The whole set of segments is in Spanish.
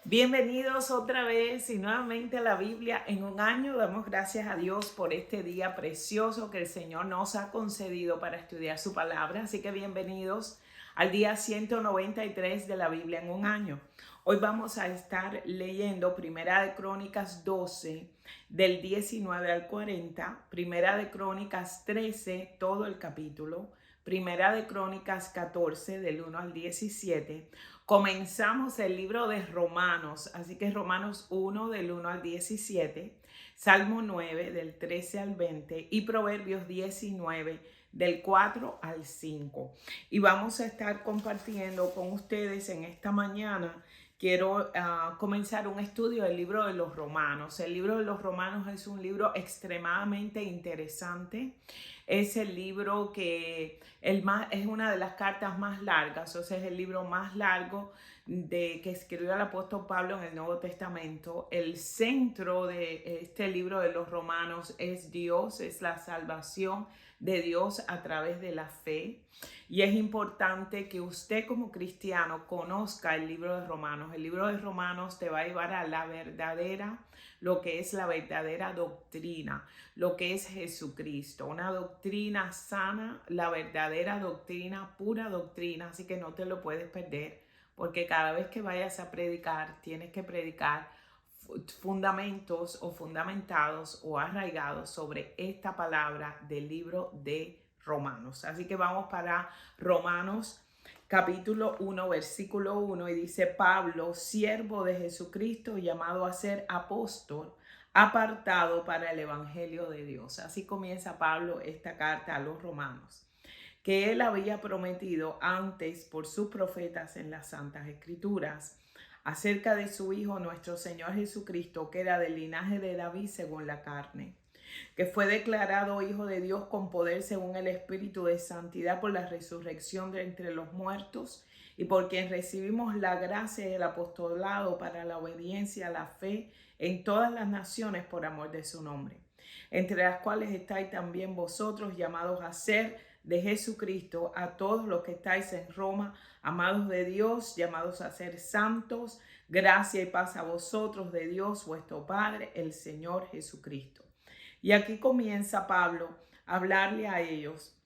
Bienvenidos otra vez y nuevamente a la Biblia en un año. Damos gracias a Dios por este día precioso que el Señor nos ha concedido para estudiar su palabra. Así que bienvenidos al día 193 de la Biblia en un año. Hoy vamos a estar leyendo Primera de Crónicas 12 del 19 al 40, Primera de Crónicas 13, todo el capítulo, Primera de Crónicas 14 del 1 al 17. Comenzamos el libro de Romanos, así que Romanos 1 del 1 al 17, Salmo 9 del 13 al 20 y Proverbios 19 del 4 al 5. Y vamos a estar compartiendo con ustedes en esta mañana. Quiero comenzar un estudio del libro de los Romanos. El libro de los Romanos es un libro extremadamente interesante. Es el libro que es una de las cartas más largas, o sea, es el libro más largo que escribió el apóstol Pablo en el Nuevo Testamento. El centro de este libro de los Romanos es Dios, es la salvación de Dios a través de la fe. Y es importante que usted como cristiano conozca el libro de Romanos. El libro de Romanos te va a llevar a lo que es la verdadera doctrina, lo que es Jesucristo, una doctrina sana, la verdadera doctrina, pura doctrina, así que no te lo puedes perder, porque cada vez que vayas a predicar, tienes que predicar fundamentos o fundamentados o arraigados sobre esta palabra del libro de Romanos. Así que vamos para Romanos capítulo 1, versículo 1, y dice: Pablo, siervo de Jesucristo, llamado a ser apóstol, apartado para el evangelio de Dios. Así comienza Pablo esta carta a los romanos, que él había prometido antes por sus profetas en las Santas Escrituras, acerca de su Hijo nuestro Señor Jesucristo, que era del linaje de David según la carne, que fue declarado Hijo de Dios con poder según el Espíritu de santidad por la resurrección de entre los muertos, y por quien recibimos la gracia y el apostolado para la obediencia a la fe en todas las naciones por amor de su nombre, entre las cuales estáis también vosotros, llamados a ser de Jesucristo, a todos los que estáis en Roma, amados de Dios, llamados a ser santos, gracia y paz a vosotros de Dios vuestro Padre, el Señor Jesucristo. Y aquí comienza Pablo a hablarle a ellos.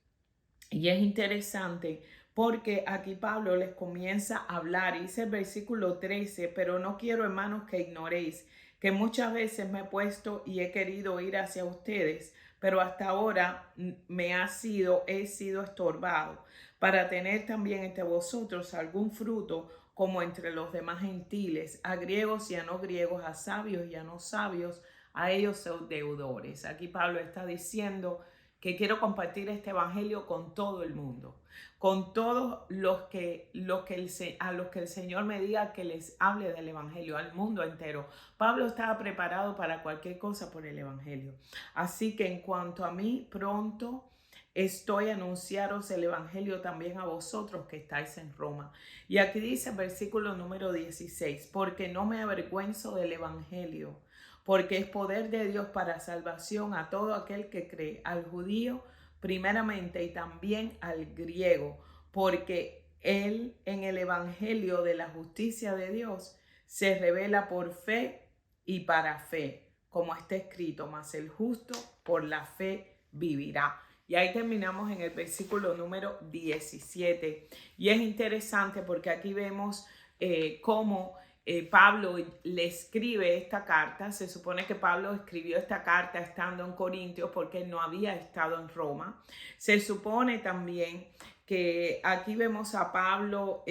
Y es interesante porque aquí Pablo les comienza a hablar. Dice el versículo 13: pero no quiero, hermanos, que ignoréis que muchas veces me he puesto y he querido ir hacia ustedes, pero hasta ahora he sido estorbado, para tener también entre vosotros algún fruto, como entre los demás gentiles, a griegos y a no griegos, a sabios y a no sabios, a ellos son deudores. Aquí Pablo está diciendo que quiero compartir este evangelio con todo el mundo, con todos a los que el Señor me diga que les hable del evangelio, al mundo entero. Pablo estaba preparado para cualquier cosa por el evangelio. Así que en cuanto a mí, pronto estoy a anunciaros el evangelio también a vosotros que estáis en Roma. Y aquí dice el versículo número 16: porque no me avergüenzo del evangelio, porque es poder de Dios para salvación a todo aquel que cree, al judío primeramente y también al griego, porque él en el evangelio de la justicia de Dios se revela por fe y para fe, como está escrito: mas el justo por la fe vivirá. Y ahí terminamos en el versículo número 17. Y es interesante porque aquí vemos cómo Pablo le escribe esta carta. Se supone que Pablo escribió esta carta estando en Corintios porque no había estado en Roma. Se supone también que aquí vemos a Pablo,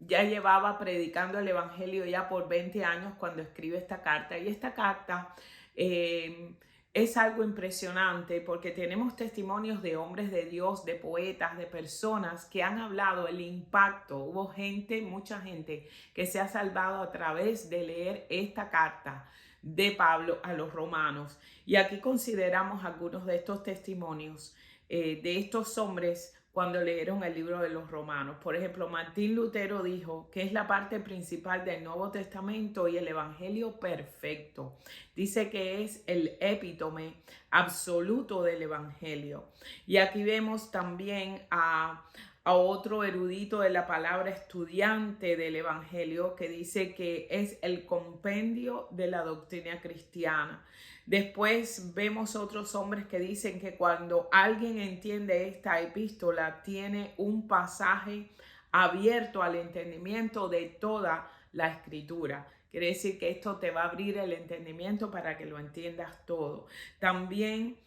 ya llevaba predicando el evangelio ya por 20 años cuando escribe esta carta. Y esta carta es algo impresionante porque tenemos testimonios de hombres de Dios, de poetas, de personas que han hablado el impacto. Hubo gente, mucha gente que se ha salvado a través de leer esta carta de Pablo a los romanos. Y aquí consideramos algunos de estos testimonios de estos hombres cuando leyeron el libro de los romanos. Por ejemplo, Martín Lutero dijo que es la parte principal del Nuevo Testamento y el evangelio perfecto. Dice que es el epítome absoluto del Evangelio. Y aquí vemos también a otro erudito de la palabra, estudiante del Evangelio, que dice que es el compendio de la doctrina cristiana. Después vemos otros hombres que dicen que cuando alguien entiende esta epístola, tiene un pasaje abierto al entendimiento de toda la escritura. Quiere decir que esto te va a abrir el entendimiento para que lo entiendas todo. También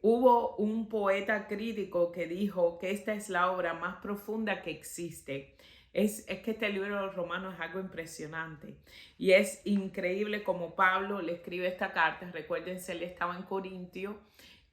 hubo un poeta crítico que dijo que esta es la obra más profunda que existe. Es que este libro de los Romanos es algo impresionante y es increíble como Pablo le escribe esta carta. Recuérdense, él estaba en Corintio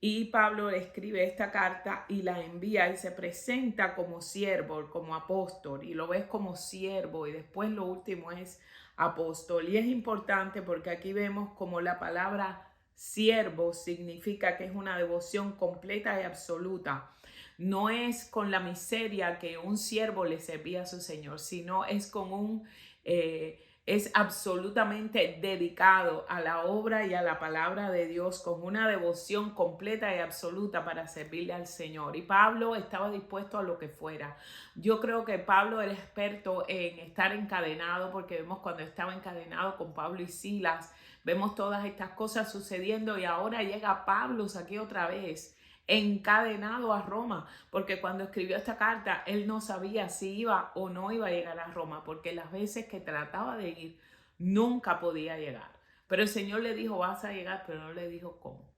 y Pablo le escribe esta carta y la envía y se presenta como siervo, como apóstol, y lo ves como siervo, y después lo último es apóstol. Y es importante porque aquí vemos como la palabra siervo significa que es una devoción completa y absoluta. No es con la miseria que un siervo le servía a su señor, sino es con es absolutamente dedicado a la obra y a la palabra de Dios, con una devoción completa y absoluta para servirle al Señor. Y Pablo estaba dispuesto a lo que fuera. Yo creo que Pablo era experto en estar encadenado, porque vemos cuando estaba encadenado con Pablo y Silas, vemos todas estas cosas sucediendo y ahora llega Pablo aquí otra vez encadenado a Roma, porque cuando escribió esta carta él no sabía si iba o no iba a llegar a Roma, porque las veces que trataba de ir nunca podía llegar, pero el Señor le dijo vas a llegar, pero no le dijo cómo.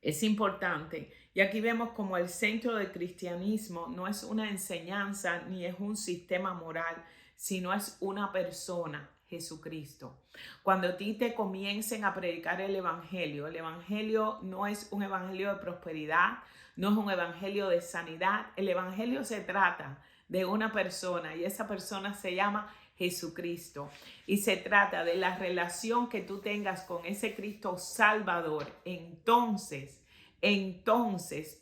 Es importante. Y aquí vemos como el centro del cristianismo no es una enseñanza ni es un sistema moral, sino es una persona, Jesucristo. Cuando a ti te comiencen a predicar el evangelio no es un evangelio de prosperidad, no es un evangelio de sanidad. El evangelio se trata de una persona y esa persona se llama Jesucristo. Y se trata de la relación que tú tengas con ese Cristo Salvador. Entonces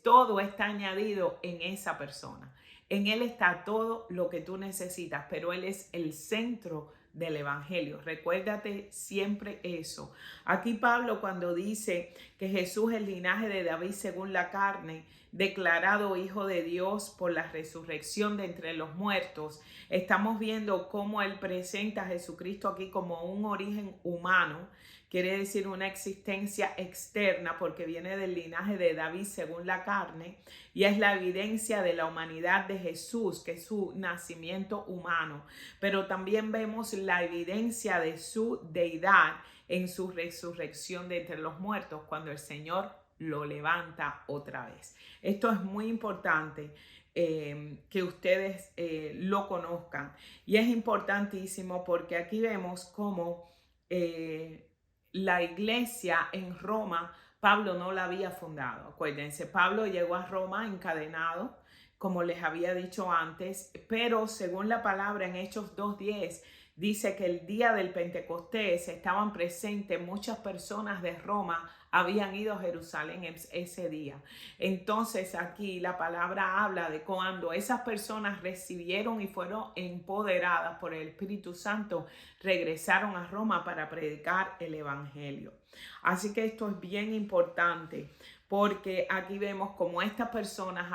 todo está añadido en esa persona. En Él está todo lo que tú necesitas, pero Él es el centro del evangelio. Recuérdate siempre eso. Aquí Pablo, cuando dice que Jesús es el linaje de David según la carne, declarado hijo de Dios por la resurrección de entre los muertos, estamos viendo cómo él presenta a Jesucristo aquí como un origen humano. Quiere decir una existencia externa porque viene del linaje de David según la carne y es la evidencia de la humanidad de Jesús, que es su nacimiento humano. Pero también vemos la evidencia de su deidad en su resurrección de entre los muertos cuando el Señor lo levanta otra vez. Esto es muy importante que ustedes lo conozcan y es importantísimo porque aquí vemos cómo la iglesia en Roma, Pablo no la había fundado. Acuérdense, Pablo llegó a Roma encadenado, como les había dicho antes, pero según la palabra en Hechos 2:10, dice que el día del Pentecostés estaban presentes muchas personas de Roma, habían ido a Jerusalén ese día. Entonces aquí la palabra habla de cuando esas personas recibieron y fueron empoderadas por el Espíritu Santo, regresaron a Roma para predicar el evangelio. Así que esto es bien importante porque aquí vemos como estas personas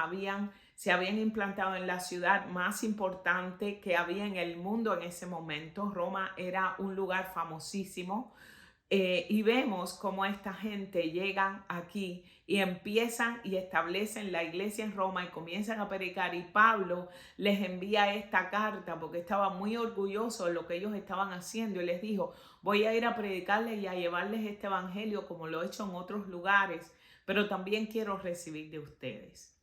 se habían implantado en la ciudad más importante que había en el mundo en ese momento. Roma era un lugar famosísimo. Y vemos cómo esta gente llegan aquí y empiezan y establecen la iglesia en Roma y comienzan a predicar. Y Pablo les envía esta carta porque estaba muy orgulloso de lo que ellos estaban haciendo y les dijo, voy a ir a predicarles y a llevarles este evangelio como lo he hecho en otros lugares, pero también quiero recibir de ustedes.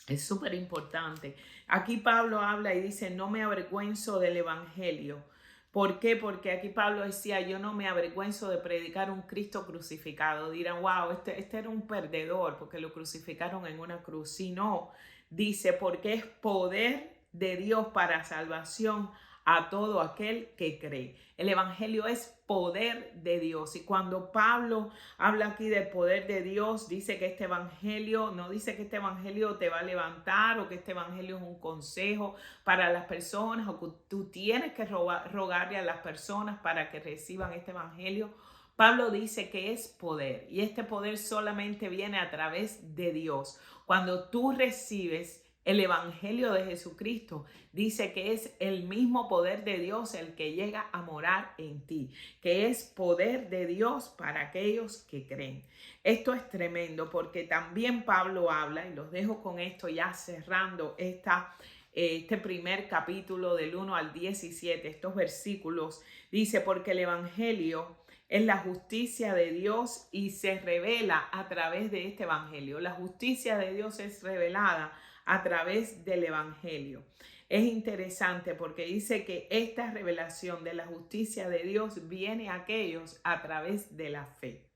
Es súper importante. Aquí Pablo habla y dice, no me avergüenzo del evangelio. ¿Por qué? Porque aquí Pablo decía, yo no me avergüenzo de predicar un Cristo crucificado. Dirán, wow, este era un perdedor porque lo crucificaron en una cruz. Si no, dice, porque es poder de Dios para salvación a todo aquel que cree. El evangelio es poder de Dios. Y cuando Pablo habla aquí del poder de Dios, dice que este evangelio, no dice que este evangelio te va a levantar o que este evangelio es un consejo para las personas o que tú tienes que rogarle a las personas para que reciban este evangelio. Pablo dice que es poder y este poder solamente viene a través de Dios. Cuando tú recibes el Evangelio de Jesucristo, dice que es el mismo poder de Dios el que llega a morar en ti, que es poder de Dios para aquellos que creen. Esto es tremendo porque también Pablo habla, y los dejo con esto ya cerrando este primer capítulo del 1 al 17, estos versículos, dice, porque el Evangelio es la justicia de Dios y se revela a través de este Evangelio. La justicia de Dios es revelada a través del Evangelio. Es interesante porque dice que esta revelación de la justicia de Dios viene a aquellos a través de la fe.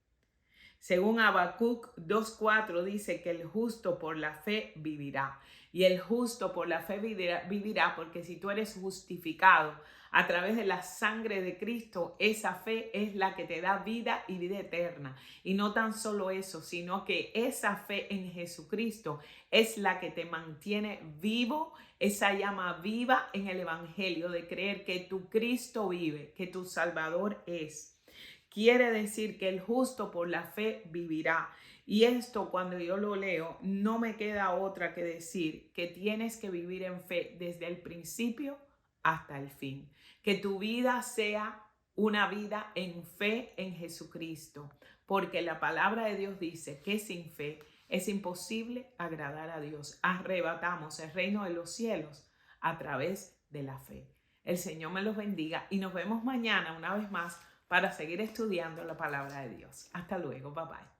Según Habacuc 2:4 dice que el justo por la fe vivirá. Y el justo por la fe vivirá porque si tú eres justificado a través de la sangre de Cristo, esa fe es la que te da vida y vida eterna. Y no tan solo eso, sino que esa fe en Jesucristo es la que te mantiene vivo, esa llama viva en el Evangelio de creer que tu Cristo vive, que tu Salvador es. Quiere decir que el justo por la fe vivirá. Y esto cuando yo lo leo, no me queda otra que decir que tienes que vivir en fe desde el principio hasta el fin. Que tu vida sea una vida en fe en Jesucristo. Porque la palabra de Dios dice que sin fe es imposible agradar a Dios. Arrebatamos el reino de los cielos a través de la fe. El Señor me los bendiga y nos vemos mañana una vez más para seguir estudiando la palabra de Dios. Hasta luego, bye bye.